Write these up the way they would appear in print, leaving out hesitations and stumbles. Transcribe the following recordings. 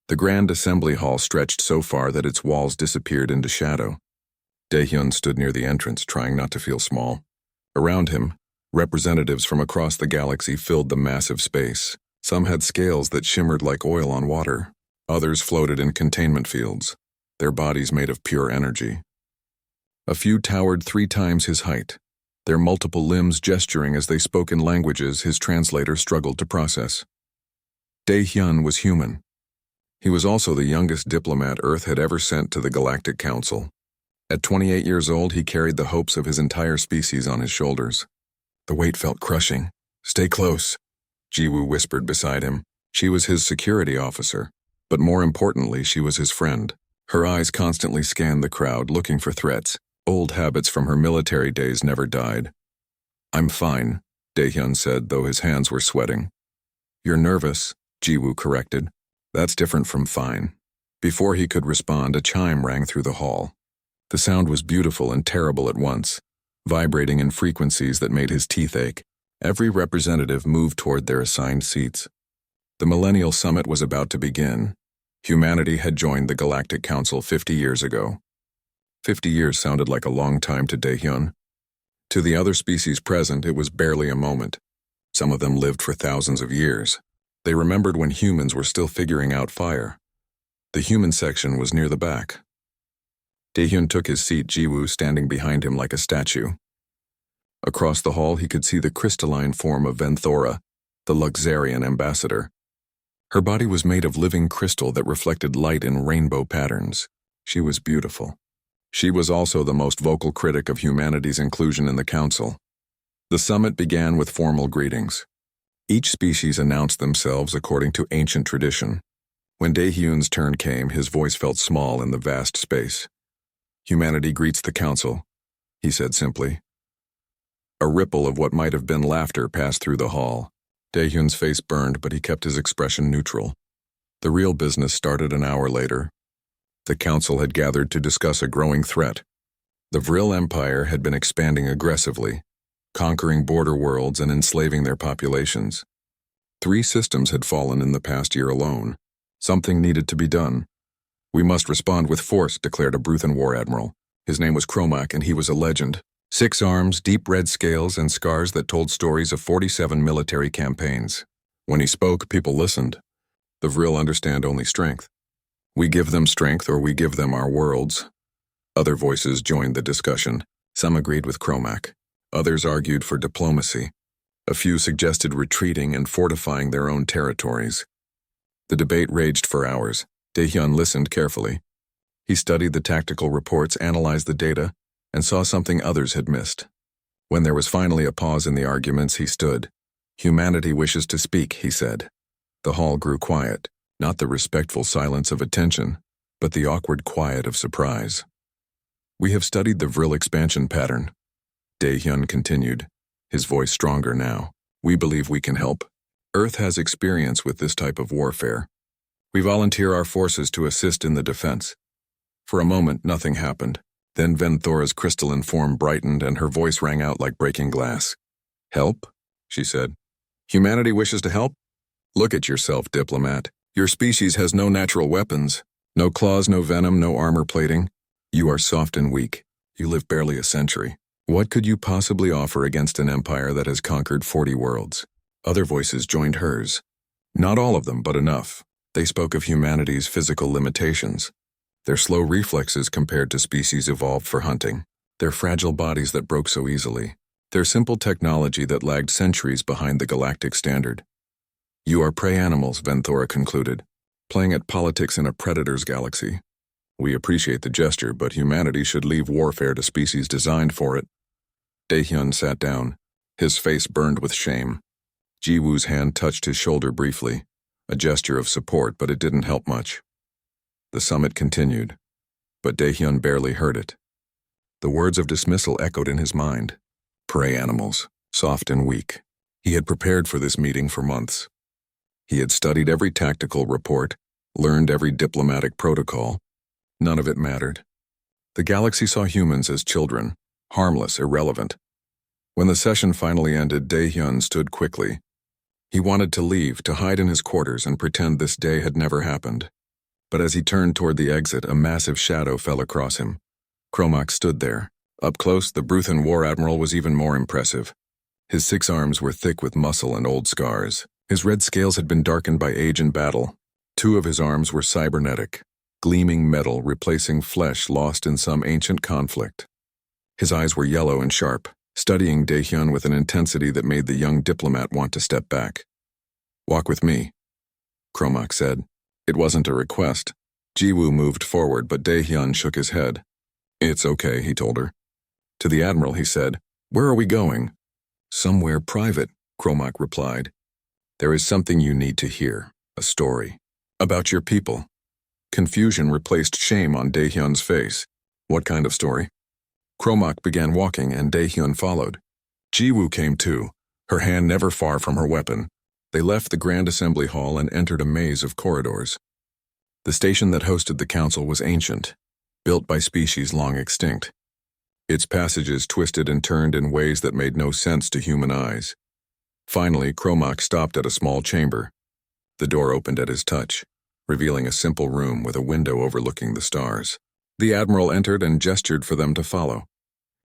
The grand assembly hall stretched so far that its walls disappeared into shadow. Daehyun stood near the entrance, trying not to feel small. Around him, representatives from across the galaxy filled the massive space. Some had scales that shimmered like oil on water. Others floated in containment fields, their bodies made of pure energy. A few towered 3 times his height, their multiple limbs gesturing as they spoke in languages his translator struggled to process. Daehyun was human. He was also the youngest diplomat Earth had ever sent to the Galactic Council. At 28 years old, he carried the hopes of his entire species on his shoulders. The weight felt crushing. "Stay close," Jiwoo whispered beside him. She was his security officer, but more importantly, she was his friend. Her eyes constantly scanned the crowd, looking for threats. Old habits from her military days never died. "I'm fine," Daehyun said, though his hands were sweating. "You're nervous," Jiwoo corrected. "That's different from fine." Before he could respond, a chime rang through the hall. The sound was beautiful and terrible at once, vibrating in frequencies that made his teeth ache. Every representative moved toward their assigned seats. The Millennial Summit was about to begin. Humanity had joined the Galactic Council 50 years ago. 50 years sounded like a long time to Daehyun. To the other species present, it was barely a moment. Some of them lived for thousands of years. They remembered when humans were still figuring out fire. The human section was near the back. Daehyun took his seat, Jiwoo standing behind him like a statue. Across the hall, he could see the crystalline form of Venthora, the Luxarian ambassador. Her body was made of living crystal that reflected light in rainbow patterns. She was beautiful. She was also the most vocal critic of humanity's inclusion in the council. The summit began with formal greetings. Each species announced themselves according to ancient tradition. When Daehyun's turn came, his voice felt small in the vast space. "Humanity greets the council," he said simply. A ripple of what might have been laughter passed through the hall. Daehyun's face burned, but he kept his expression neutral. The real business started an hour later. The council had gathered to discuss a growing threat. The Vril Empire had been expanding aggressively, conquering border worlds and enslaving their populations. 3 systems had fallen in the past year alone. Something needed to be done. "We must respond with force," declared a Bruthan war admiral. His name was Cromac, and he was a legend. 6 arms, deep red scales, and scars that told stories of 47 military campaigns. When he spoke, people listened. The Vril understand only strength. "We give them strength or we give them our worlds." Other voices joined the discussion. Some agreed with Cromac. Others argued for diplomacy. A few suggested retreating and fortifying their own territories. The debate raged for hours. Daehyun listened carefully. He studied the tactical reports, analyzed the data, and saw something others had missed. When there was finally a pause in the arguments, he stood. "Humanity wishes to speak," he said. The hall grew quiet, not the respectful silence of attention, but the awkward quiet of surprise. "We have studied the Vril expansion pattern," Daehyun continued, his voice stronger now. "We believe we can help. Earth has experience with this type of warfare. We volunteer our forces to assist in the defense." For a moment, nothing happened. Then Venthora's crystalline form brightened and her voice rang out like breaking glass. "Help?" she said. "Humanity wishes to help? Look at yourself, diplomat. Your species has no natural weapons. No claws, no venom, no armor plating. You are soft and weak. You live barely a century. What could you possibly offer against an empire that has conquered 40 worlds?" Other voices joined hers. Not all of them, but enough. They spoke of humanity's physical limitations. Their slow reflexes compared to species evolved for hunting. Their fragile bodies that broke so easily. Their simple technology that lagged centuries behind the galactic standard. "You are prey animals," Venthora concluded, "playing at politics in a predator's galaxy. We appreciate the gesture, but humanity should leave warfare to species designed for it." Daehyun sat down. His face burned with shame. Jiwoo's hand touched his shoulder briefly, a gesture of support, but it didn't help much. The summit continued, but Daehyun barely heard it. The words of dismissal echoed in his mind. Prey animals, soft and weak. He had prepared for this meeting for months. He had studied every tactical report, learned every diplomatic protocol. None of it mattered. The galaxy saw humans as children, harmless, irrelevant. When the session finally ended, Daehyun stood quickly. He wanted to leave, to hide in his quarters and pretend this day had never happened. But as he turned toward the exit, a massive shadow fell across him. Cromac stood there. Up close, the Bruthan War Admiral was even more impressive. His 6 arms were thick with muscle and old scars. His red scales had been darkened by age and battle. 2 of his arms were cybernetic, gleaming metal replacing flesh lost in some ancient conflict. His eyes were yellow and sharp, studying Daehyun with an intensity that made the young diplomat want to step back. "Walk with me," Cromac said. It wasn't a request. Jiwoo moved forward, but Daehyun shook his head. "It's okay," he told her. To the Admiral, he said, "Where are we going?" "Somewhere private," Cromac replied. "There is something you need to hear, a story. About your people." Confusion replaced shame on Daehyun's face. "What kind of story?" Cromac began walking, and Daehyun followed. Jiwoo came too, her hand never far from her weapon. They left the Grand Assembly Hall and entered a maze of corridors. The station that hosted the council was ancient, built by species long extinct. Its passages twisted and turned in ways that made no sense to human eyes. Finally, Cromac stopped at a small chamber. The door opened at his touch, revealing a simple room with a window overlooking the stars. The Admiral entered and gestured for them to follow.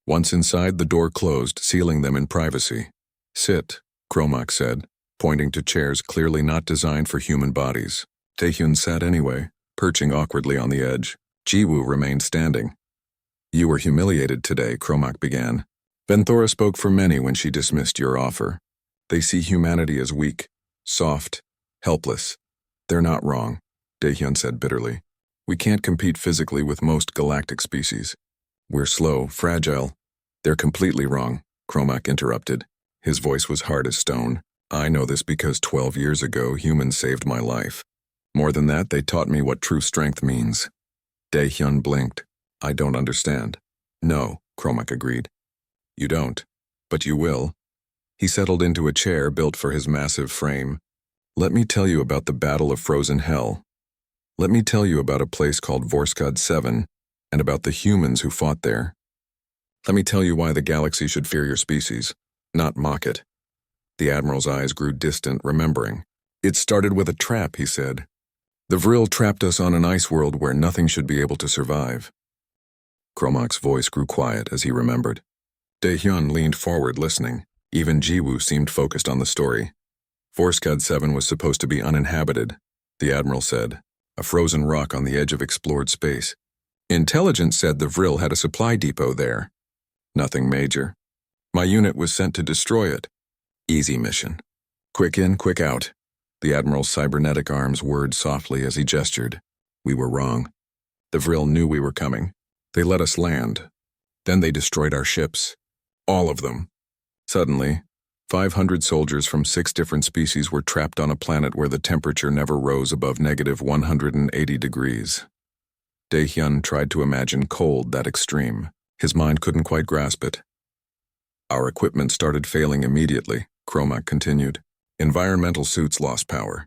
Once inside, the door closed, sealing them in privacy. "Sit," Cromac said, pointing to chairs clearly not designed for human bodies. Daehyun sat anyway, perching awkwardly on the edge. Jiwoo remained standing. "You were humiliated today," Cromac began. "Benthora spoke for many when she dismissed your offer. They see humanity as weak, soft, helpless. They're not wrong," Daehyun said bitterly. "We can't compete physically with most galactic species. We're slow, fragile." "They're completely wrong," Cromac interrupted. His voice was hard as stone. "I know this because 12 years ago humans saved my life. More than that, they taught me what true strength means." Daehyun blinked. "I don't understand." "No," Cromac agreed. "You don't, but you will." He settled into a chair built for his massive frame. "Let me tell you about the Battle of Frozen Hell. Let me tell you about a place called Vorskad 7 and about the humans who fought there. Let me tell you why the galaxy should fear your species, not mock it." The Admiral's eyes grew distant, remembering. "It started with a trap," he said. "The Vril trapped us on an ice world where nothing should be able to survive." Cromac's voice grew quiet as he remembered. Daehyun leaned forward, listening. Even Jiwoo seemed focused on the story. Vorskad 7 was supposed to be uninhabited, the Admiral said, a frozen rock on the edge of explored space. Intelligence said the Vril had a supply depot there. Nothing major. My unit was sent to destroy it. Easy mission. Quick in, quick out. The Admiral's cybernetic arms whirred softly as he gestured. We were wrong. The Vril knew we were coming. They let us land. Then they destroyed our ships. All of them. Suddenly, 500 soldiers from 6 different species were trapped on a planet where the temperature never rose above negative 180 degrees. Daehyun tried to imagine cold that extreme. His mind couldn't quite grasp it. Our equipment started failing immediately, Cromac continued. Environmental suits lost power.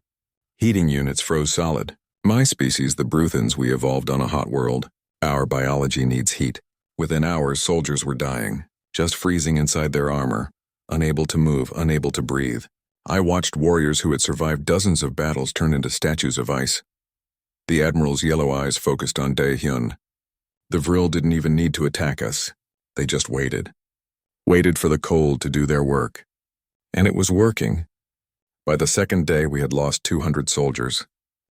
Heating units froze solid. My species, the Bruthans, we evolved on a hot world. Our biology needs heat. Within hours, soldiers were dying, just freezing inside their armor, unable to move, unable to breathe. I watched warriors who had survived dozens of battles turn into statues of ice. The Admiral's yellow eyes focused on Daehyun. The Vril didn't even need to attack us. They just waited. Waited for the cold to do their work. And it was working. By the second day, we had lost 200 soldiers.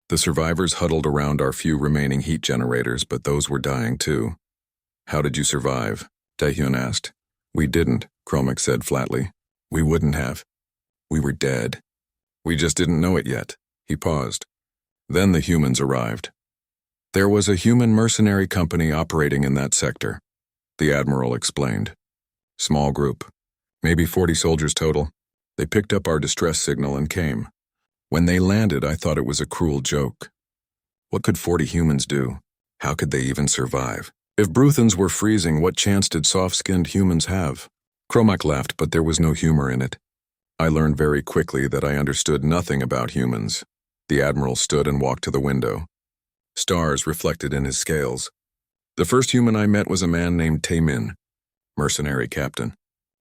The survivors huddled around our few remaining heat generators, but those were dying too. How did you survive? Daehyun asked. We didn't, Cromac said flatly. We wouldn't have. We were dead. We just didn't know it yet. He paused. Then the humans arrived. There was a human mercenary company operating in that sector, the Admiral explained. Small group, maybe 40 soldiers total. They picked up our distress signal and came. When they landed, I thought it was a cruel joke. What could 40 humans do? How could they even survive? If Bruthans were freezing, what chance did soft-skinned humans have? Cromac laughed, but there was no humor in it. I learned very quickly that I understood nothing about humans. The Admiral stood and walked to the window. Stars reflected in his scales. The first human I met was a man named Taemin, mercenary captain.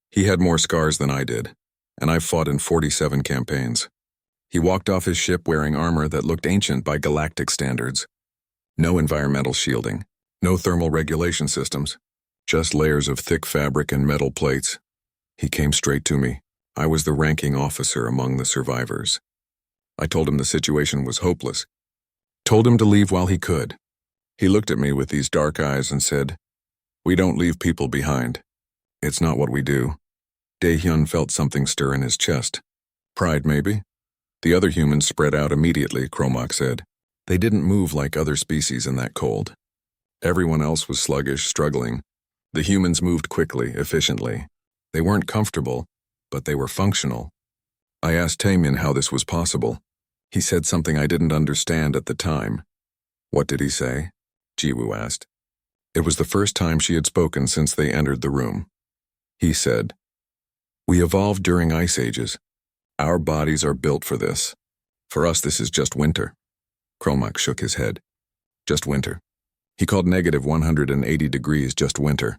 He had more scars than I did, and I've fought in 47 campaigns. He walked off his ship wearing armor that looked ancient by galactic standards. No environmental shielding. No thermal regulation systems. Just layers of thick fabric and metal plates. He came straight to me. I was the ranking officer among the survivors. I told him the situation was hopeless. Told him to leave while he could. He looked at me with these dark eyes and said, "We don't leave people behind. It's not what we do." Dae-hyun felt something stir in his chest. Pride, maybe? The other humans spread out immediately, Cromac said. They didn't move like other species in that cold. Everyone else was sluggish, struggling. The humans moved quickly, efficiently. They weren't comfortable, but they were functional. I asked Taemin how this was possible. He said something I didn't understand at the time. What did he say? Jiwoo asked. It was the first time she had spoken since they entered the room. He said, "We evolved during ice ages. Our bodies are built for this. For us, this is just winter." Cromac shook his head. Just winter. He called negative 180 degrees just winter.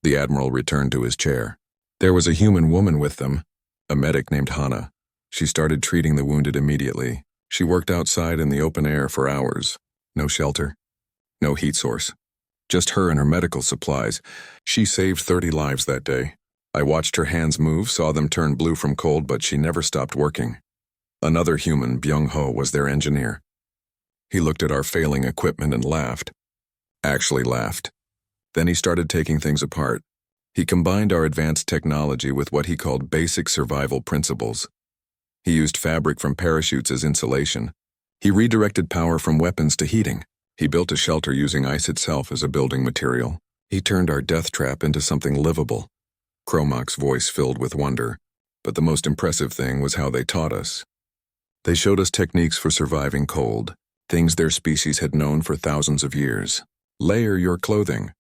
The Admiral returned to his chair. There was a human woman with them, a medic named Hana. She started treating the wounded immediately. She worked outside in the open air for hours. No shelter. No heat source. Just her and her medical supplies. She saved 30 lives that day. I watched her hands move, saw them turn blue from cold, but she never stopped working. Another human, Byung-ho, was their engineer. He looked at our failing equipment and laughed. Actually laughed. Then he started taking things apart. He combined our advanced technology with what he called basic survival principles. He used fabric from parachutes as insulation. He redirected power from weapons to heating. He built a shelter using ice itself as a building material. He turned our death trap into something livable. Cromac's voice filled with wonder, but the most impressive thing was how they taught us. They showed us techniques for surviving cold, things their species had known for thousands of years. Layer your clothing.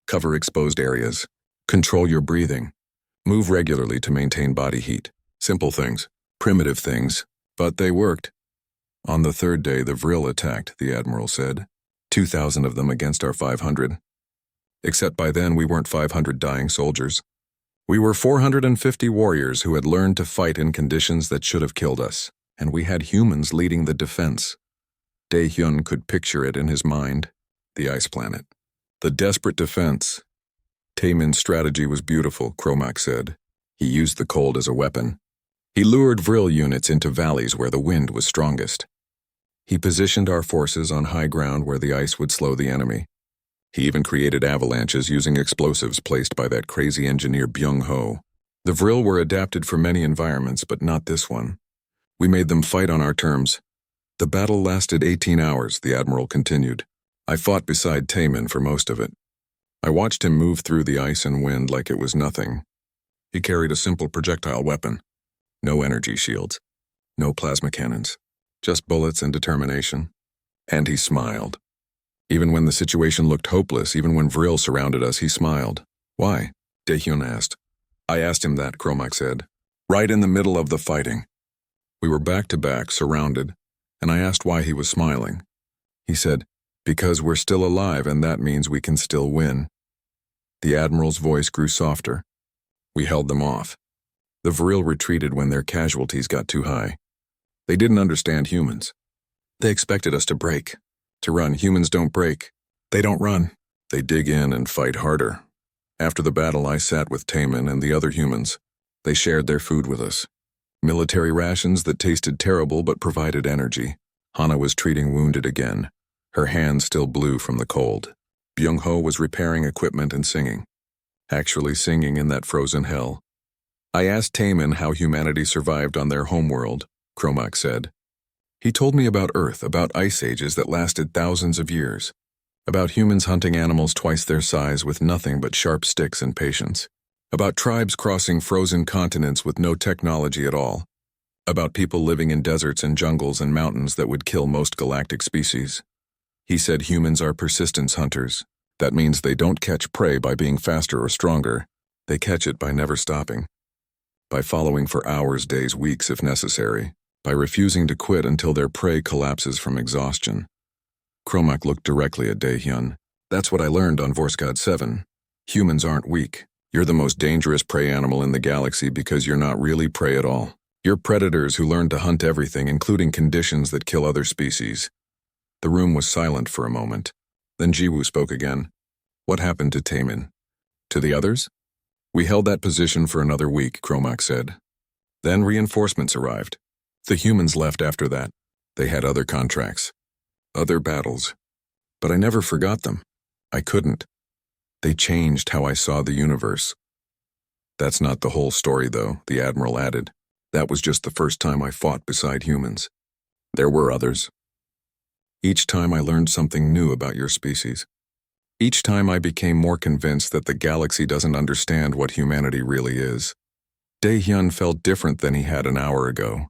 Cover exposed areas. Control your breathing. Move regularly to maintain body heat. Simple things, primitive things, but they worked. On the third day, the Vril attacked, the Admiral said. 2,000 of them against our 500. Except by then we weren't 500 dying soldiers. We were 450 warriors who had learned to fight in conditions that should have killed us, and we had humans leading the defense. Dae-hyun could picture it in his mind, the ice planet. The desperate defense. Taemin's strategy was beautiful, Cromac said. He used the cold as a weapon. He lured Vril units into valleys where the wind was strongest. He positioned our forces on high ground where the ice would slow the enemy. He even created avalanches using explosives placed by that crazy engineer Byung-ho. The Vril were adapted for many environments, but not this one. We made them fight on our terms. The battle lasted 18 hours, the Admiral continued. I fought beside Taemin for most of it. I watched him move through the ice and wind like it was nothing. He carried a simple projectile weapon. No energy shields. No plasma cannons. Just bullets and determination. And he smiled. Even when the situation looked hopeless, even when Vril surrounded us, he smiled. Why? Dae-hyun asked. I asked him that, Cromac said. Right in the middle of the fighting. We were back to back, surrounded, and I asked why he was smiling. He said, because we're still alive and that means we can still win. The Admiral's voice grew softer. We held them off. The Vril retreated when their casualties got too high. They didn't understand humans. They expected us to break. To run. Humans don't break. They don't run. They dig in and fight harder. After the battle, I sat with Taemin and the other humans. They shared their food with us. Military rations that tasted terrible but provided energy. Hana was treating wounded again, her hands still blue from the cold. Byung-ho was repairing equipment and singing. Actually singing in that frozen hell. I asked Taemin how humanity survived on their homeworld, Cromac said. He told me about Earth, about ice ages that lasted thousands of years, about humans hunting animals twice their size with nothing but sharp sticks and patience, about tribes crossing frozen continents with no technology at all, about people living in deserts and jungles and mountains that would kill most galactic species. He said humans are persistence hunters. That means they don't catch prey by being faster or stronger. They catch it by never stopping. By following for hours, days, weeks if necessary. By refusing to quit until their prey collapses from exhaustion. Cromac looked directly at Dae-hyun. That's what I learned on Vorskad 7. Humans aren't weak. You're the most dangerous prey animal in the galaxy because you're not really prey at all. You're predators who learn to hunt everything, including conditions that kill other species. The room was silent for a moment. Then Jiwoo spoke again. What happened to Taemin? To the others? We held that position for another week, Cromac said. Then reinforcements arrived. The humans left after that. They had other contracts, other battles. But I never forgot them. I couldn't. They changed how I saw the universe. That's not the whole story, though, the Admiral added. That was just the first time I fought beside humans. There were others. Each time I learned something new about your species. Each time I became more convinced that the galaxy doesn't understand what humanity really is. Daehyun felt different than he had an hour ago.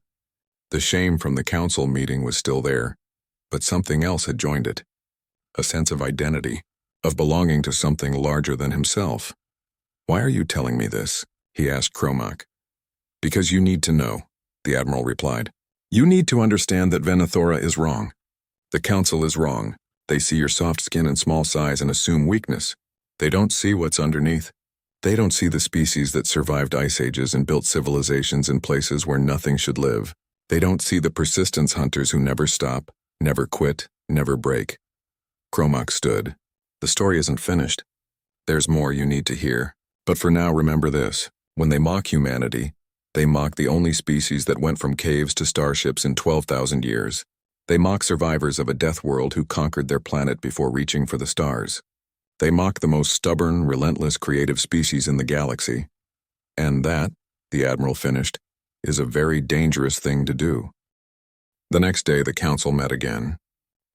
The shame from the council meeting was still there, but something else had joined it. A sense of identity, of belonging to something larger than himself. Why are you telling me this? He asked Cromac. Because you need to know, the Admiral replied. You need to understand that Venathora is wrong. The Council is wrong. They see your soft skin and small size and assume weakness. They don't see what's underneath. They don't see the species that survived ice ages and built civilizations in places where nothing should live. They don't see the persistence hunters who never stop, never quit, never break. Cromac stood. The story isn't finished. There's more you need to hear. But for now, remember this. When they mock humanity, they mock the only species that went from caves to starships in 12,000 years. They mock survivors of a death world who conquered their planet before reaching for the stars. They mock the most stubborn, relentless, creative species in the galaxy. And that, the Admiral finished, is a very dangerous thing to do. The next day, the council met again.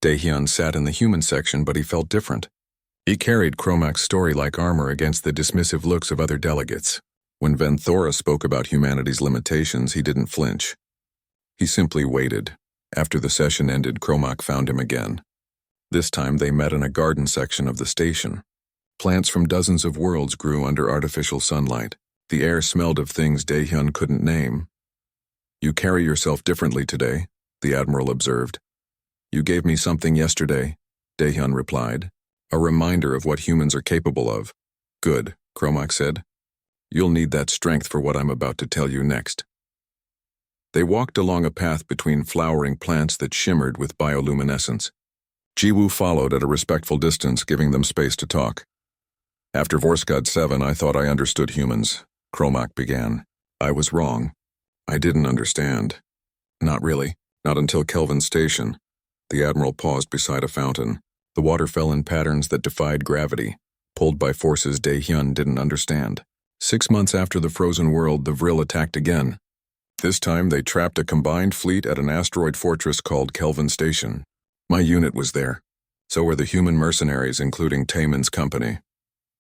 Daehyun sat in the human section, but he felt different. He carried Cromac's story like armor against the dismissive looks of other delegates. When Venthora spoke about humanity's limitations, he didn't flinch. He simply waited. After the session ended, Cromac found him again. This time they met in a garden section of the station. Plants from dozens of worlds grew under artificial sunlight. The air smelled of things Daehyun couldn't name. You carry yourself differently today, the Admiral observed. You gave me something yesterday, Daehyun replied. A reminder of what humans are capable of. Good, Cromac said. You'll need that strength for what I'm about to tell you next. They walked along a path between flowering plants that shimmered with bioluminescence. Jiwoo followed at a respectful distance, giving them space to talk. After Vorskad 7, I thought I understood humans, Cromac began. I was wrong. I didn't understand. Not really. Not until Kelvin Station. The Admiral paused beside a fountain. The water fell in patterns that defied gravity, pulled by forces Daehyun didn't understand. 6 months after the frozen world, the Vril attacked again. This time they trapped a combined fleet at an asteroid fortress called Kelvin Station. My unit was there. So were the human mercenaries, including Taemin's company.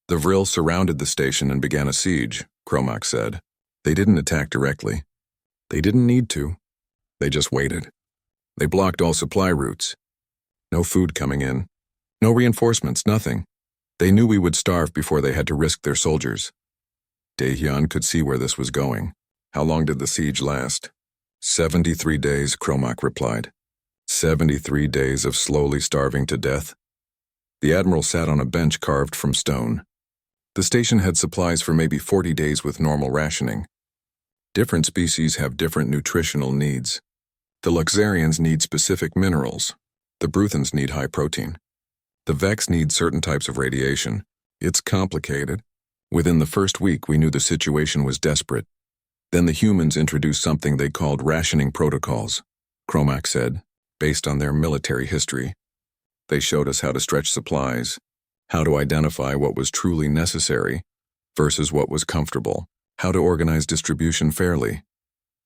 The Vril surrounded the station and began a siege, Cromac said. They didn't attack directly. They didn't need to. They just waited. They blocked all supply routes. No food coming in. No reinforcements, nothing. They knew we would starve before they had to risk their soldiers. Daehyun could see where this was going. How long did the siege last? 73 days, Cromac replied. 73 days of slowly starving to death. The Admiral sat on a bench carved from stone. The station had supplies for maybe 40 days with normal rationing. Different species have different nutritional needs. The Luxarians need specific minerals. The Bruthans need high protein. The Vex need certain types of radiation. It's complicated. Within the first week, we knew the situation was desperate. Then the humans introduced something they called rationing protocols, Cromac said, based on their military history. They showed us how to stretch supplies, how to identify what was truly necessary versus what was comfortable, how to organize distribution fairly.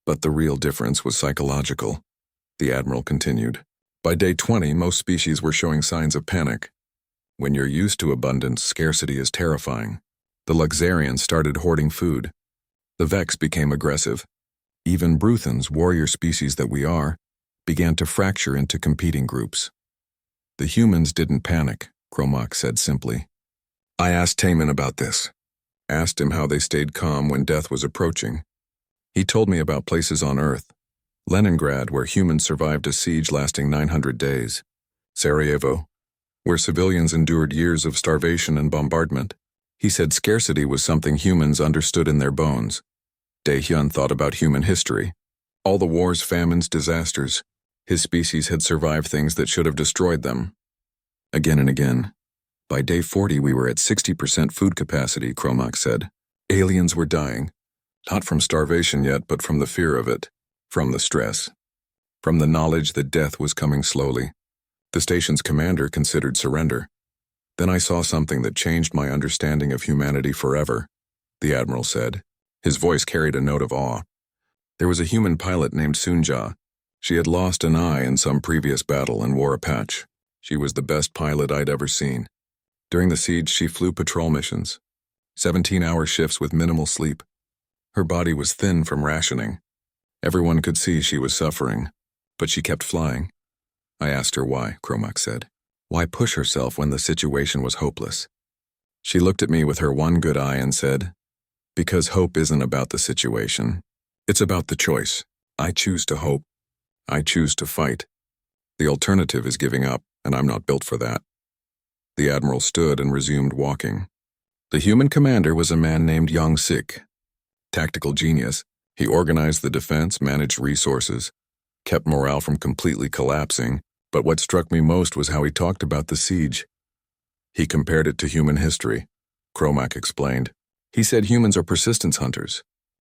But the real difference was psychological, the Admiral continued. By day 20, most species were showing signs of panic. When you're used to abundance, scarcity is terrifying. The Luxarians started hoarding food. The Vex became aggressive. Even Bruthans, warrior species that we are, began to fracture into competing groups. The humans didn't panic, Cromac said simply. I asked Taemin about this. Asked him how they stayed calm when death was approaching. He told me about places on Earth. Leningrad, where humans survived a siege lasting 900 days. Sarajevo, where civilians endured years of starvation and bombardment. He said scarcity was something humans understood in their bones. Daehyun thought about human history. All the wars, famines, disasters. His species had survived things that should have destroyed them. Again and again, By day 40 we were at 60% food capacity, Cromack said. Aliens were dying. Not from starvation yet, but from the fear of it. From the stress. From the knowledge that death was coming slowly. The station's commander considered surrender. Then I saw something that changed my understanding of humanity forever, the Admiral said. His voice carried a note of awe. There was a human pilot named Sunja. She had lost an eye in some previous battle and wore a patch. She was the best pilot I'd ever seen. During the siege, she flew patrol missions. 17-hour shifts with minimal sleep. Her body was thin from rationing. Everyone could see she was suffering, but she kept flying. I asked her why, Cromack said. Why push herself when the situation was hopeless? She looked at me with her one good eye and said, because hope isn't about the situation. It's about the choice. I choose to hope. I choose to fight. The alternative is giving up, and I'm not built for that. The Admiral stood and resumed walking. The human commander was a man named Yang Sik. Tactical genius, he organized the defense, managed resources, kept morale from completely collapsing, but what struck me most was how he talked about the siege. He compared it to human history, Cromack explained. He said humans are persistence hunters.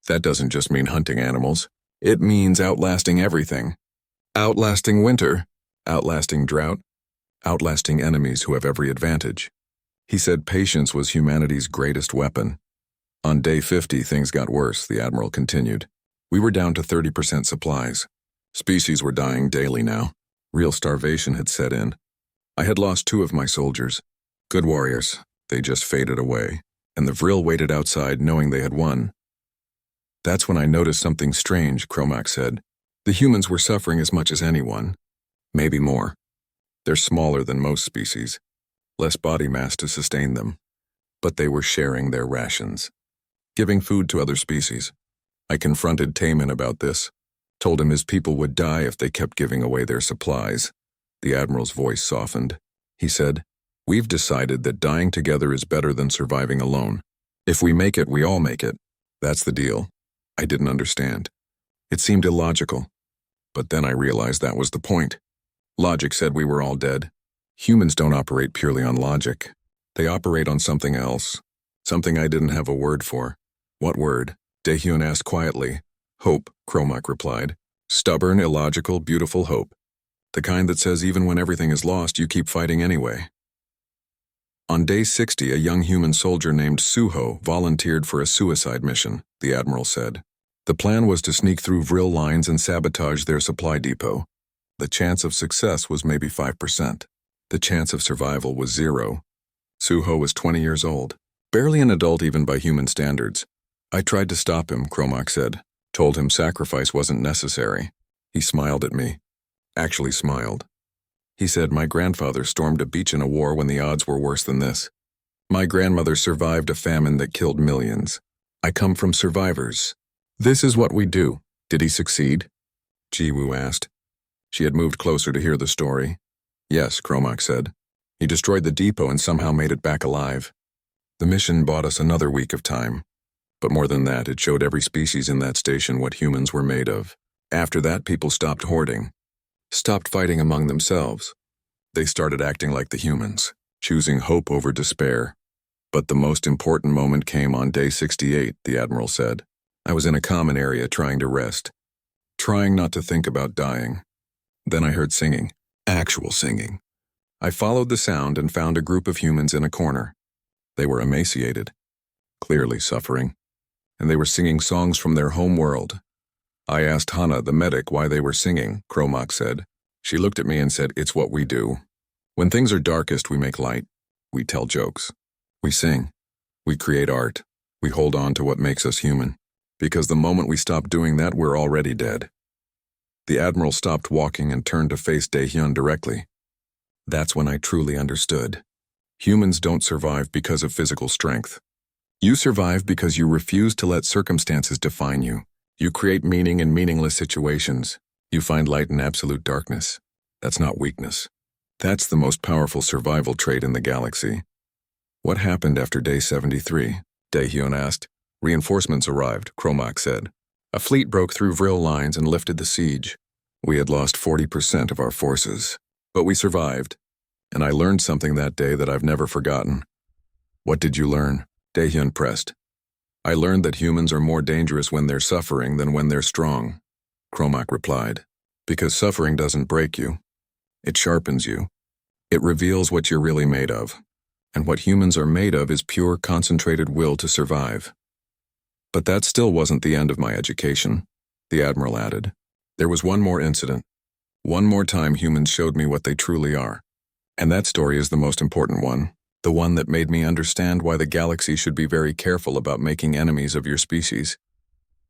That doesn't just mean hunting animals. It means outlasting everything. Outlasting winter, outlasting drought, outlasting enemies who have every advantage. He said patience was humanity's greatest weapon. On day 50, things got worse, the Admiral continued. We were down to 30% supplies. Species were dying daily now. Real starvation had set in. I had lost 2 of my soldiers. Good warriors. They just faded away, and the Vril waited outside knowing they had won. That's when I noticed something strange, Cromack said. The humans were suffering as much as anyone. Maybe more. They're smaller than most species. Less body mass to sustain them. But they were sharing their rations. Giving food to other species. I confronted Taman about this. Told him his people would die if they kept giving away their supplies. The Admiral's voice softened. He said, we've decided that dying together is better than surviving alone. If we make it, we all make it. That's the deal. I didn't understand. It seemed illogical. But then I realized that was the point. Logic said we were all dead. Humans don't operate purely on logic. They operate on something else. Something I didn't have a word for. What word? Daehyun asked quietly. Hope, Cromack replied. Stubborn, illogical, beautiful hope. The kind that says even when everything is lost, you keep fighting anyway. On day 60, a young human soldier named Suho volunteered for a suicide mission, the Admiral said. The plan was to sneak through Vril lines and sabotage their supply depot. The chance of success was maybe 5%. The chance of survival was 0. Suho was 20 years old, barely an adult even by human standards. I tried to stop him, Cromack said. Told him sacrifice wasn't necessary. He smiled at me. Actually smiled. He said, my grandfather stormed a beach in a war when the odds were worse than this. My grandmother survived a famine that killed millions. I come from survivors. This is what we do. Did he succeed? Jiwoo asked. She had moved closer to hear the story. Yes, Cromack said. He destroyed the depot and somehow made it back alive. The mission bought us another week of time. But more than that, it showed every species in that station what humans were made of. After that, people stopped hoarding. Stopped fighting among themselves. They started acting like the humans, choosing hope over despair. But the most important moment came on day 68, the Admiral said. I was in a common area trying to rest. Trying not to think about dying. Then I heard singing. Actual singing. I followed the sound and found a group of humans in a corner. They were emaciated, clearly suffering, and they were singing songs from their home world. I asked Hana, the medic, why they were singing, Cromack said. She looked at me and said, it's what we do. When things are darkest, we make light. We tell jokes. We sing. We create art. We hold on to what makes us human. Because the moment we stop doing that, we're already dead. The Admiral stopped walking and turned to face Daehyun directly. That's when I truly understood. Humans don't survive because of physical strength. You survive because you refuse to let circumstances define you. You create meaning in meaningless situations. You find light in absolute darkness. That's not weakness. That's the most powerful survival trait in the galaxy. What happened after day 73? Daehyun asked. Reinforcements arrived, Cromack said. A fleet broke through Vril lines and lifted the siege. We had lost 40% of our forces. But we survived. And I learned something that day that I've never forgotten. What did you learn? Daehyun pressed. I learned that humans are more dangerous when they're suffering than when they're strong, Cromac replied. Because suffering doesn't break you. It sharpens you. It reveals what you're really made of. And what humans are made of is pure, concentrated will to survive. But that still wasn't the end of my education, the Admiral added. There was one more incident. One more time humans showed me what they truly are. And that story is the most important one. The one that made me understand why the galaxy should be very careful about making enemies of your species.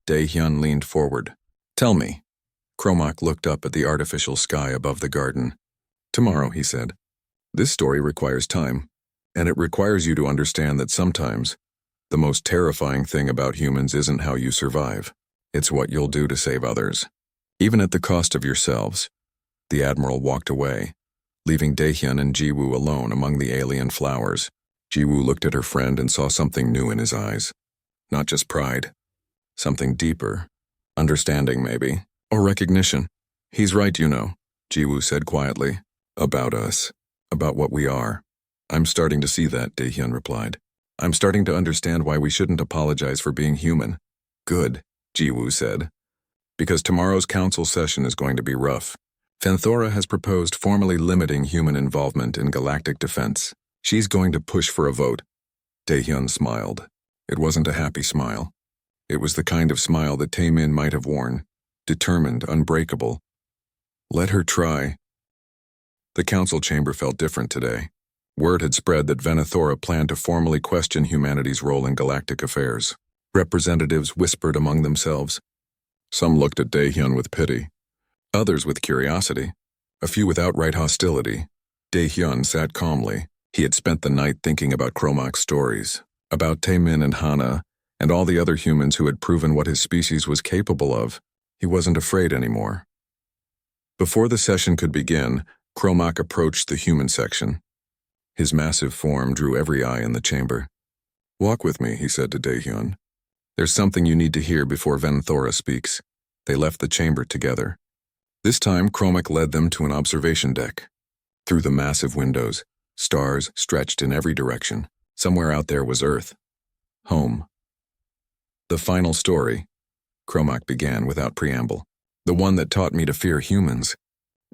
Daehyun leaned forward. Tell me. Cromac looked up at the artificial sky above the garden. Tomorrow, he said. This story requires time, and it requires you to understand that sometimes the most terrifying thing about humans isn't how you survive. It's what you'll do to save others. Even at the cost of yourselves. The Admiral walked away, leaving Daehyun and Jiwoo alone among the alien flowers. Jiwoo looked at her friend and saw something new in his eyes. Not just pride. Something deeper. Understanding, maybe. Or recognition. He's right, you know, Jiwoo said quietly. About us. About what we are. I'm starting to see that, Daehyun replied. I'm starting to understand why we shouldn't apologize for being human. Good, Jiwoo said. Because tomorrow's council session is going to be rough. Fenthora has proposed formally limiting human involvement in galactic defense. She's going to push for a vote. Daehyun smiled. It wasn't a happy smile. It was the kind of smile that Taemin might have worn. Determined, unbreakable. Let her try. The council chamber felt different today. Word had spread that Venethora planned to formally question humanity's role in galactic affairs. Representatives whispered among themselves. Some looked at Daehyun with pity. Others with curiosity. A few with outright hostility. Daehyun sat calmly. He had spent the night thinking about Cromac's stories, about Taemin and Hana, and all the other humans who had proven what his species was capable of. He wasn't afraid anymore. Before the session could begin, Cromac approached the human section. His massive form drew every eye in the chamber. Walk with me, he said to Daehyun. There's something you need to hear before Venethora speaks. They left the chamber together. This time, Cromac led them to an observation deck. Through the massive windows, stars stretched in every direction. Somewhere out there was Earth. Home. The final story, Cromac began without preamble. The one that taught me to fear humans.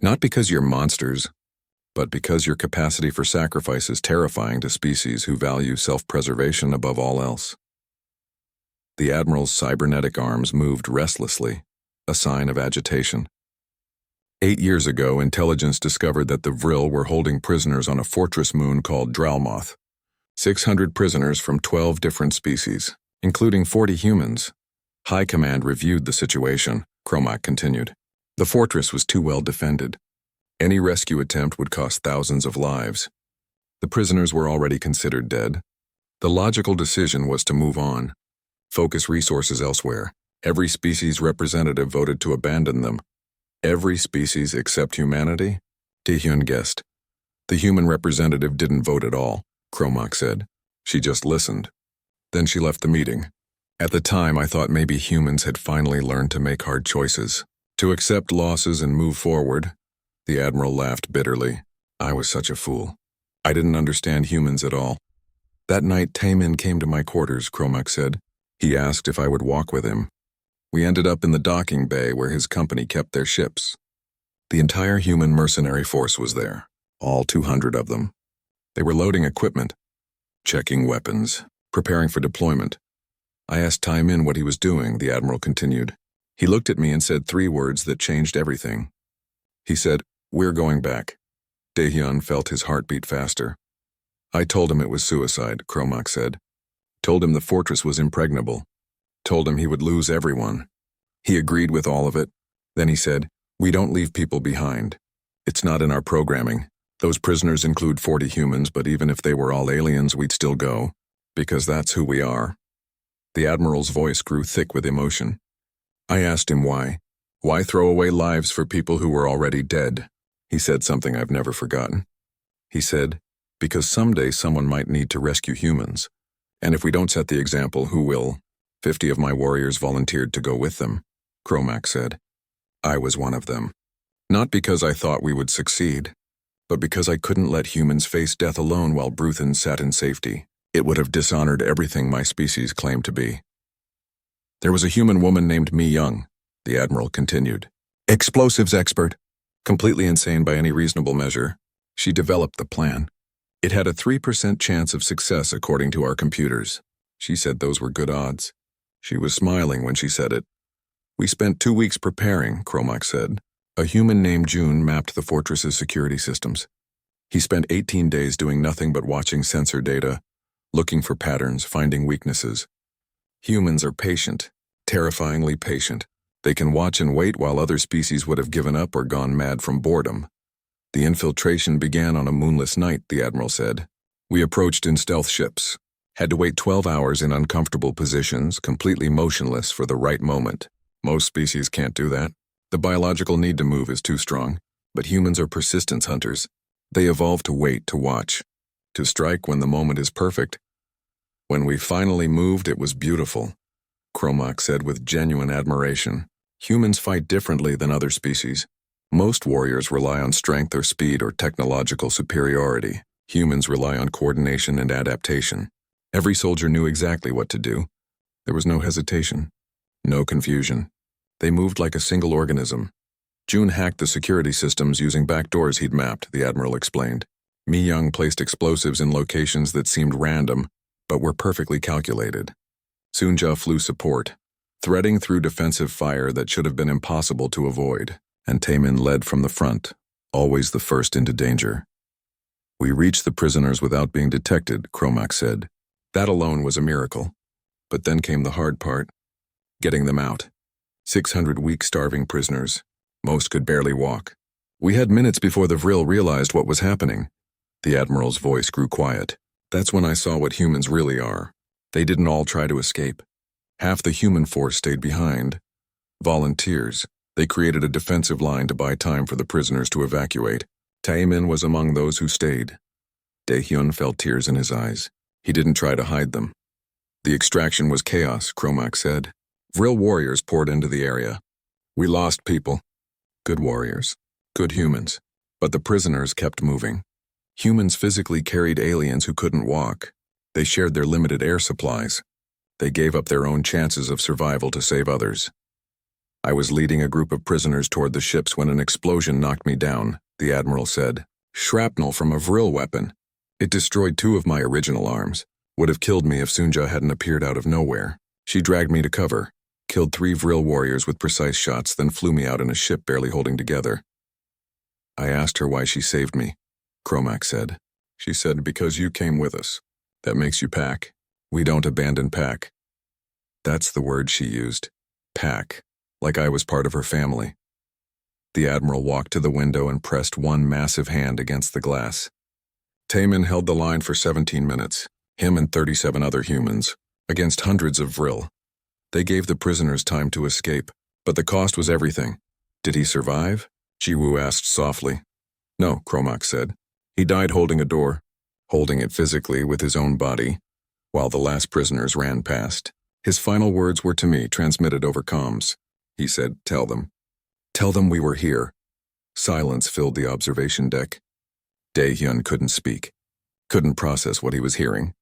Not because you're monsters, but because your capacity for sacrifice is terrifying to species who value self-preservation above all else. The Admiral's cybernetic arms moved restlessly, a sign of agitation. 8 years ago, intelligence discovered that the Vril were holding prisoners on a fortress moon called Dralmoth. 600 prisoners from 12 different species, including 40 humans. High Command reviewed the situation, Cromac continued. The fortress was too well defended. Any rescue attempt would cost thousands of lives. The prisoners were already considered dead. The logical decision was to move on, focus resources elsewhere. Every species representative voted to abandon them. Every species except humanity? Daehyun guessed. The human representative didn't vote at all, Cromac said. She just listened. Then she left the meeting. At the time, I thought maybe humans had finally learned to make hard choices, to accept losses and move forward. The Admiral laughed bitterly. I was such a fool. I didn't understand humans at all. That night, Taemin came to my quarters, Cromac said. He asked if I would walk with him. We ended up in the docking bay where his company kept their ships. The entire human mercenary force was there, all 200 of them. They were loading equipment, checking weapons, preparing for deployment. I asked Taemin what he was doing, the Admiral continued. He looked at me and said 3 words that changed everything. He said, "We're going back." Daehyun felt his heartbeat faster. I told him it was suicide, Cromac said. Told him the fortress was impregnable. Told him he would lose everyone. He agreed with all of it. Then he said, "We don't leave people behind. It's not in our programming. Those prisoners include 40 humans, but even if they were all aliens, we'd still go. Because that's who we are." The Admiral's voice grew thick with emotion. I asked him why. Why throw away lives for people who were already dead? He said something I've never forgotten. He said, because someday someone might need to rescue humans. And if we don't set the example, who will? 50 of my warriors volunteered to go with them, Cromac said. I was one of them. Not because I thought we would succeed, but because I couldn't let humans face death alone while Bruthen sat in safety. It would have dishonored everything my species claimed to be. There was a human woman named Mi Young, the Admiral continued. Explosives expert. Completely insane by any reasonable measure. She developed the plan. It had a 3% chance of success according to our computers. She said those were good odds. She was smiling when she said it. We spent 2 weeks preparing, Cromack said. A human named June mapped the fortress's security systems. He spent 18 days doing nothing but watching sensor data, looking for patterns, finding weaknesses. Humans are patient, terrifyingly patient. They can watch and wait while other species would have given up or gone mad from boredom. The infiltration began on a moonless night, the Admiral said. We approached in stealth ships, had to wait 12 hours in uncomfortable positions, completely motionless for the right moment. Most species can't do that. The biological need to move is too strong, but humans are persistence hunters. They evolved to wait, to watch, to strike when the moment is perfect. When we finally moved, it was beautiful, Cromack said with genuine admiration. Humans fight differently than other species. Most warriors rely on strength or speed or technological superiority. Humans rely on coordination and adaptation. Every soldier knew exactly what to do. There was no hesitation, no confusion. They moved like a single organism. June hacked the security systems using backdoors he'd mapped, the Admiral explained. Mi Young placed explosives in locations that seemed random, but were perfectly calculated. Soonja flew support, threading through defensive fire that should have been impossible to avoid, and Taemin led from the front, always the first into danger. We reached the prisoners without being detected, Cromack said. That alone was a miracle. But then came the hard part, getting them out. 600 weak, starving prisoners. Most could barely walk. We had minutes before the Vril realized what was happening. The Admiral's voice grew quiet. That's when I saw what humans really are. They didn't all try to escape. Half the human force stayed behind. Volunteers. They created a defensive line to buy time for the prisoners to evacuate. Taemin was among those who stayed. Daehyun felt tears in his eyes. He didn't try to hide them. The extraction was chaos, Cromack said. Vril warriors poured into the area. We lost people. Good warriors. Good humans. But the prisoners kept moving. Humans physically carried aliens who couldn't walk. They shared their limited air supplies. They gave up their own chances of survival to save others. I was leading a group of prisoners toward the ships when an explosion knocked me down, the Admiral said. Shrapnel from a Vril weapon. It destroyed 2 of my original arms. Would have killed me if Soonja hadn't appeared out of nowhere. She dragged me to cover, killed 3 Vril warriors with precise shots, then flew me out in a ship barely holding together. I asked her why she saved me, Cromack said. She said, because you came with us. That makes you pack. We don't abandon pack. That's the word she used. Pack. Like I was part of her family. The Admiral walked to the window and pressed one massive hand against the glass. Taemin held the line for 17 minutes, him and 37 other humans, against hundreds of Vril. They gave the prisoners time to escape, but the cost was everything. Did he survive? Jiwoo asked softly. No, Cromack said. He died holding a door, holding it physically with his own body, while the last prisoners ran past. His final words were to me, transmitted over comms. He said, tell them. Tell them we were here. Silence filled the observation deck. Daehyun couldn't speak, couldn't process what he was hearing.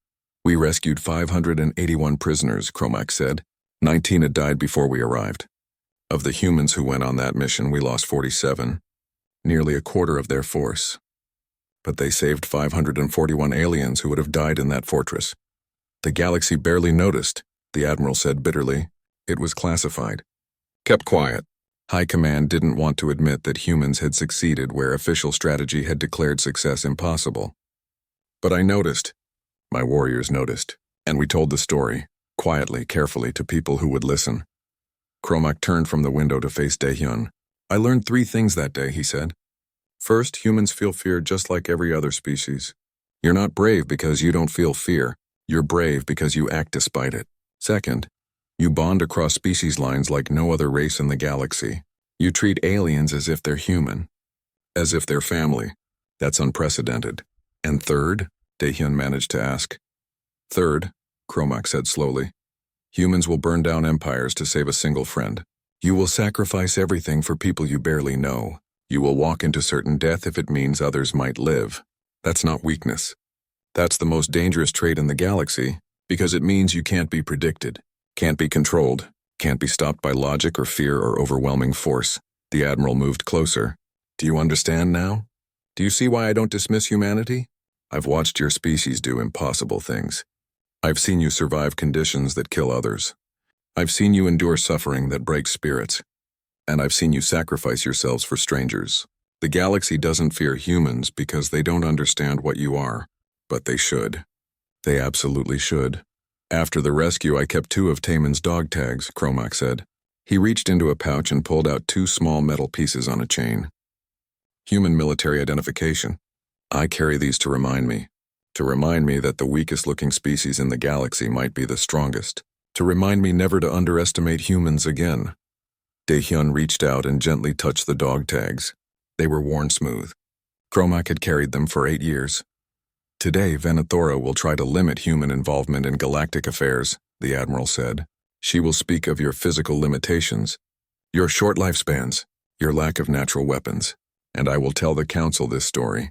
We rescued 581 prisoners, Cromack said. 19 had died before we arrived. Of the humans who went on that mission, we lost 47, nearly a quarter of their force. But they saved 541 aliens who would have died in that fortress. The galaxy barely noticed, the Admiral said bitterly. It was classified. Kept quiet. High Command didn't want to admit that humans had succeeded where official strategy had declared success impossible. But I noticed. My warriors noticed. And we told the story, quietly, carefully, to people who would listen. Cromack turned from the window to face Daehyun. I learned 3 things that day, he said. First, humans feel fear just like every other species. You're not brave because you don't feel fear. You're brave because you act despite it. Second, you bond across species lines like no other race in the galaxy. You treat aliens as if they're human, as if they're family. That's unprecedented. And third, Daehyun managed to ask. Third, Cromack said slowly, humans will burn down empires to save a single friend. You will sacrifice everything for people you barely know. You will walk into certain death if it means others might live. That's not weakness. That's the most dangerous trait in the galaxy, because it means you can't be predicted, can't be controlled, can't be stopped by logic or fear or overwhelming force. The Admiral moved closer. Do you understand now? Do you see why I don't dismiss humanity? I've watched your species do impossible things. I've seen you survive conditions that kill others. I've seen you endure suffering that breaks spirits. And I've seen you sacrifice yourselves for strangers. The galaxy doesn't fear humans because they don't understand what you are, but they should. They absolutely should. After the rescue, I kept 2 of Taman's dog tags, Cromac said. He reached into a pouch and pulled out 2 small metal pieces on a chain. Human military identification. I carry these to remind me that the weakest-looking species in the galaxy might be the strongest, to remind me never to underestimate humans again. Daehyun reached out and gently touched the dog tags. They were worn smooth. Cromac had carried them for 8 years. Today, Venathora will try to limit human involvement in galactic affairs, the Admiral said. She will speak of your physical limitations, your short lifespans, your lack of natural weapons, and I will tell the Council this story.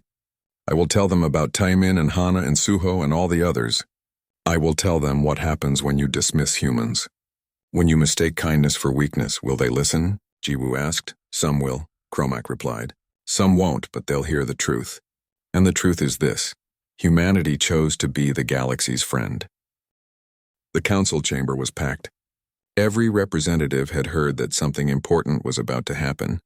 I will tell them about Taimin and Hana and Suho and all the others. I will tell them what happens when you dismiss humans. When you mistake kindness for weakness, will they listen? Jiwoo asked. Some will, Cromac replied. Some won't, but they'll hear the truth. And the truth is this: humanity chose to be the galaxy's friend. The council chamber was packed. Every representative had heard that something important was about to happen.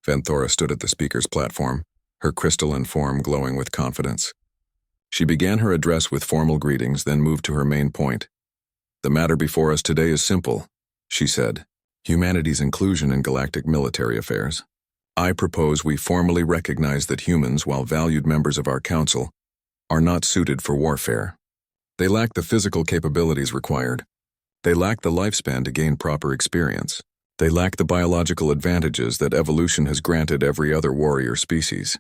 Venthora stood at the speaker's platform, her crystalline form glowing with confidence. She began her address with formal greetings, then moved to her main point. The matter before us today is simple, she said. Humanity's inclusion in galactic military affairs. I propose we formally recognize that humans, while valued members of our council, are not suited for warfare. They lack the physical capabilities required. They lack the lifespan to gain proper experience. They lack the biological advantages that evolution has granted every other warrior species.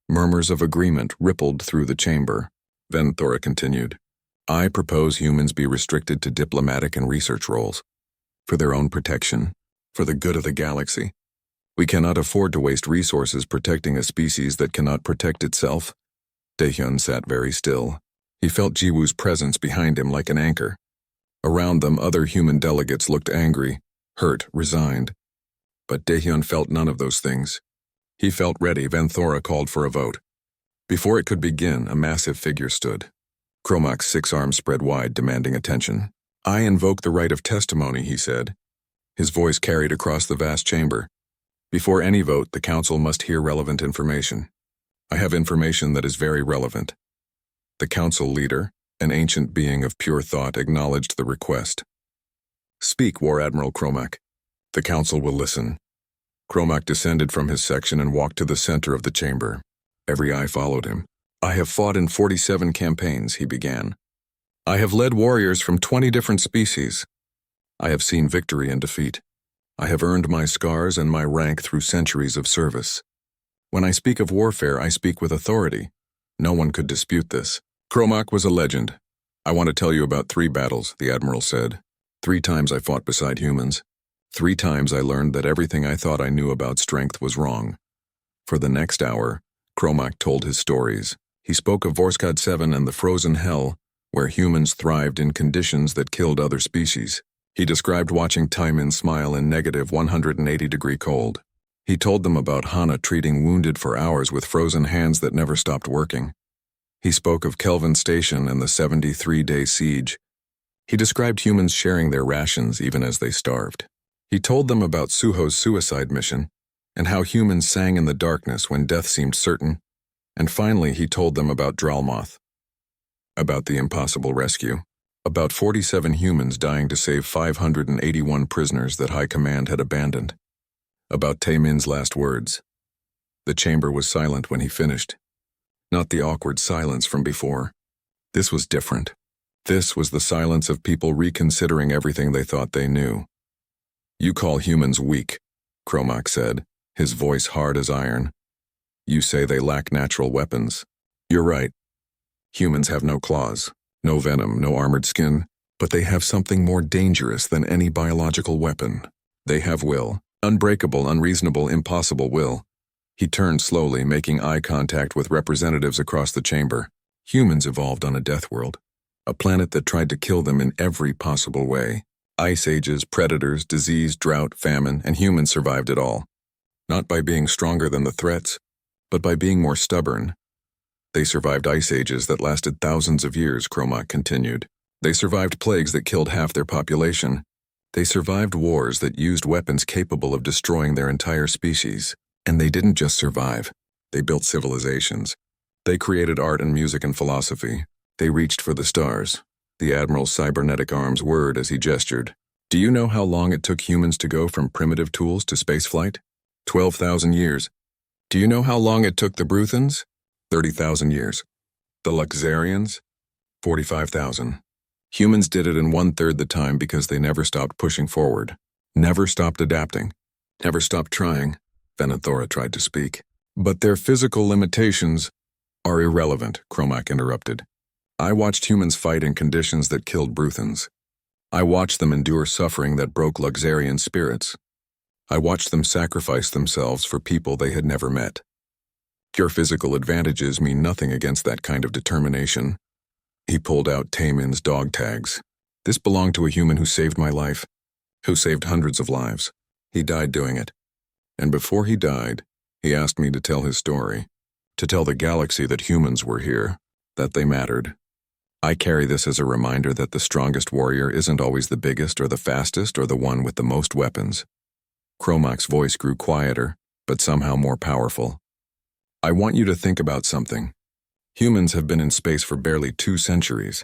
Murmurs of agreement rippled through the chamber. Venthora continued. I propose humans be restricted to diplomatic and research roles. For their own protection, for the good of the galaxy. We cannot afford to waste resources protecting a species that cannot protect itself. Daehyun sat very still. He felt Jiwoo's presence behind him like an anchor. Around them, other human delegates looked angry, hurt, resigned. But Daehyun felt none of those things. He felt ready. Venthora called for a vote. Before it could begin, a massive figure stood. Cromac's 6 arms spread wide, demanding attention. I invoke the right of testimony, he said. His voice carried across the vast chamber. Before any vote, the council must hear relevant information. I have information that is very relevant. The council leader, an ancient being of pure thought, acknowledged the request. Speak, War Admiral Cromac. The council will listen. Cromac descended from his section and walked to the center of the chamber. Every eye followed him. I have fought in 47 campaigns, he began. I have led warriors from 20 different species. I have seen victory and defeat. I have earned my scars and my rank through centuries of service. When I speak of warfare, I speak with authority. No one could dispute this. Cromac was a legend. I want to tell you about 3 battles, the Admiral said. 3 times I fought beside humans. 3 times I learned that everything I thought I knew about strength was wrong. For the next hour, Cromac told his stories. He spoke of Vorskad 7 and the frozen hell, where humans thrived in conditions that killed other species. He described watching Taimin smile in negative 180-degree cold. He told them about Hana treating wounded for hours with frozen hands that never stopped working. He spoke of Kelvin Station and the 73-day siege. He described humans sharing their rations even as they starved. He told them about Suho's suicide mission and how humans sang in the darkness when death seemed certain. And finally, he told them about Dralmoth, about the impossible rescue, about 47 humans dying to save 581 prisoners that High Command had abandoned, about Taemin's last words. The chamber was silent when he finished. Not the awkward silence from before. This was different. This was the silence of people reconsidering everything they thought they knew. You call humans weak, Cromac said, his voice hard as iron. You say they lack natural weapons. You're right. Humans have no claws, no venom, no armored skin, but they have something more dangerous than any biological weapon. They have will, unbreakable, unreasonable, impossible will. He turned slowly, making eye contact with representatives across the chamber. Humans evolved on a death world, a planet that tried to kill them in every possible way. Ice ages, predators, disease, drought, famine, and humans survived it all. Not by being stronger than the threats, but by being more stubborn. They survived ice ages that lasted thousands of years, Cromac continued. They survived plagues that killed half their population. They survived wars that used weapons capable of destroying their entire species. And they didn't just survive. They built civilizations. They created art and music and philosophy. They reached for the stars. The Admiral's cybernetic arms whirred as he gestured. Do you know how long it took humans to go from primitive tools to spaceflight? 12,000 years. Do you know how long it took the Bruthans? 30,000 years. The Luxarians? 45,000. Humans did it in 1/3 the time because they never stopped pushing forward. Never stopped adapting. Never stopped trying. Venethora tried to speak. But their physical limitations are irrelevant, Cromac interrupted. I watched humans fight in conditions that killed Bruthans. I watched them endure suffering that broke Luxarian spirits. I watched them sacrifice themselves for people they had never met. Your physical advantages mean nothing against that kind of determination. He pulled out Taemin's dog tags. This belonged to a human who saved my life, who saved hundreds of lives. He died doing it. And before he died, he asked me to tell his story, to tell the galaxy that humans were here, that they mattered. I carry this as a reminder that the strongest warrior isn't always the biggest or the fastest or the one with the most weapons. Cromac's voice grew quieter, but somehow more powerful. I want you to think about something. Humans have been in space for barely 2 centuries.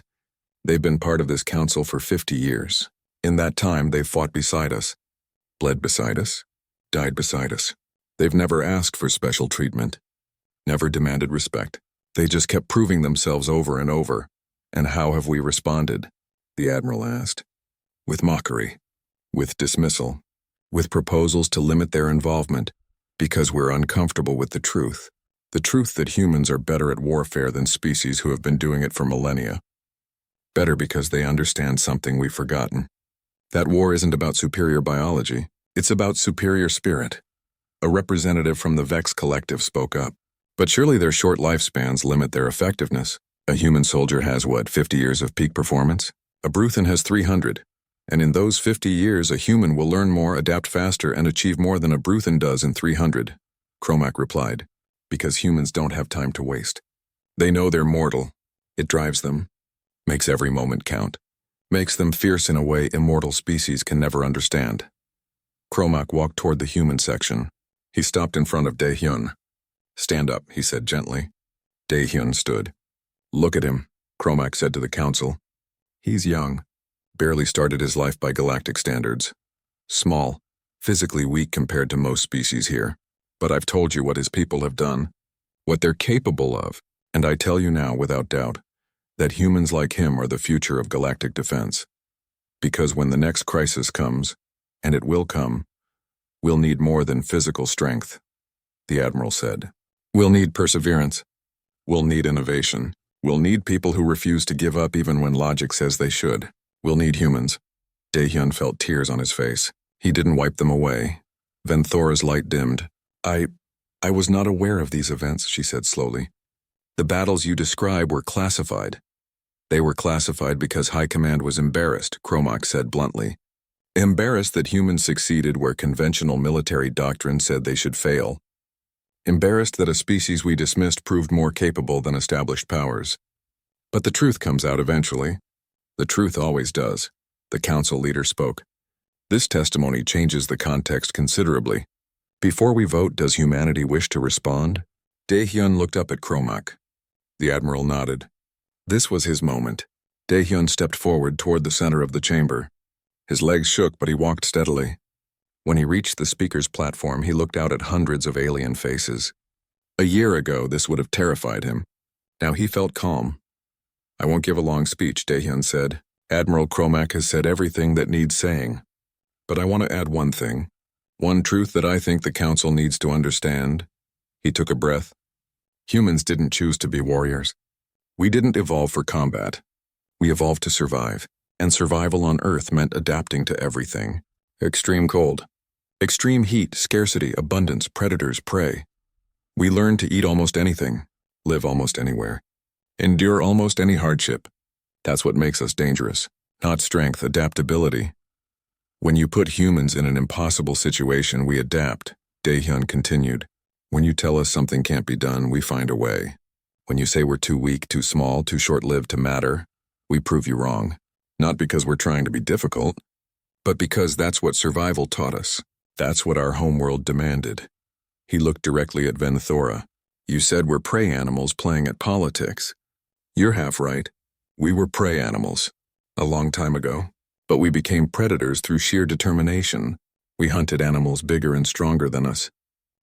They've been part of this council for 50 years. In that time, they've fought beside us, bled beside us, died beside us. They've never asked for special treatment, never demanded respect. They just kept proving themselves over and over. And how have we responded? The Admiral asked. With mockery, with dismissal, with proposals to limit their involvement, because we're uncomfortable with the truth that humans are better at warfare than species who have been doing it for millennia. Better because they understand something we've forgotten. That war isn't about superior biology, it's about superior spirit. A representative from the Vex Collective spoke up. But surely their short lifespans limit their effectiveness. A human soldier has, 50 years of peak performance? A Bruthan has 300. And in those 50 years, a human will learn more, adapt faster, and achieve more than a Bruthan does in 300. Cromac replied. Because humans don't have time to waste. They know they're mortal. It drives them. Makes every moment count. Makes them fierce in a way immortal species can never understand. Cromac walked toward the human section. He stopped in front of Daehyun. Stand up, he said gently. Daehyun stood. Look at him, Cromac said to the council. He's young. Barely started his life by galactic standards. Small, physically weak compared to most species here. But I've told you what his people have done, what they're capable of, and I tell you now without doubt that humans like him are the future of galactic defense. Because when the next crisis comes, and it will come, we'll need more than physical strength, the Admiral said. We'll need perseverance. We'll need innovation. We'll need people who refuse to give up even when logic says they should. We'll need humans. Daehyun felt tears on his face. He didn't wipe them away. Venthora's light dimmed. I was not aware of these events, she said slowly. The battles you describe were classified. They were classified because High Command was embarrassed, Cromac said bluntly. Embarrassed that humans succeeded where conventional military doctrine said they should fail. Embarrassed that a species we dismissed proved more capable than established powers. But the truth comes out eventually. The truth always does. The council leader spoke. This testimony changes the context considerably. Before we vote, does humanity wish to respond? Daehyun looked up at Cromac. The Admiral nodded. This was his moment. Daehyun stepped forward toward the center of the chamber. His legs shook, but he walked steadily. When he reached the speaker's platform, he looked out at hundreds of alien faces. A year ago, this would have terrified him. Now he felt calm. I won't give a long speech, Daehyun said. Admiral Cromac has said everything that needs saying. But I want to add one thing. One truth that I think the Council needs to understand. He took a breath. Humans didn't choose to be warriors. We didn't evolve for combat. We evolved to survive. And survival on Earth meant adapting to everything. Extreme cold. Extreme heat, scarcity, abundance, predators, prey. We learned to eat almost anything, live almost anywhere, endure almost any hardship. That's what makes us dangerous, not strength, adaptability. When you put humans in an impossible situation, we adapt, Daehyun continued. When you tell us something can't be done, we find a way. When you say we're too weak, too small, too short-lived to matter, we prove you wrong. Not because we're trying to be difficult, but because that's what survival taught us. That's what our homeworld demanded. He looked directly at Venthora. You said we're prey animals playing at politics. You're half right. We were prey animals, a long time ago. But we became predators through sheer determination. We hunted animals bigger and stronger than us.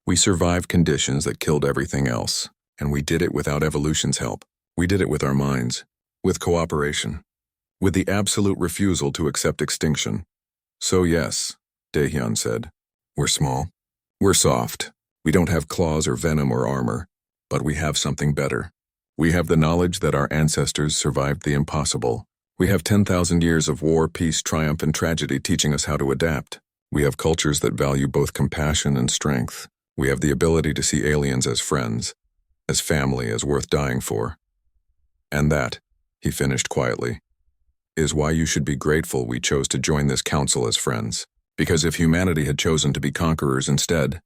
We survived conditions that killed everything else, and we did it without evolution's help. We did it with our minds, with cooperation, with the absolute refusal to accept extinction. So yes, Daehyun said, we're small. We're soft. We don't have claws or venom or armor, but we have something better. We have the knowledge that our ancestors survived the impossible. We have 10,000 years of war, peace, triumph, and tragedy teaching us how to adapt. We have cultures that value both compassion and strength. We have the ability to see aliens as friends, as family, as worth dying for. And that, he finished quietly, is why you should be grateful we chose to join this council as friends. Because if humanity had chosen to be conquerors instead,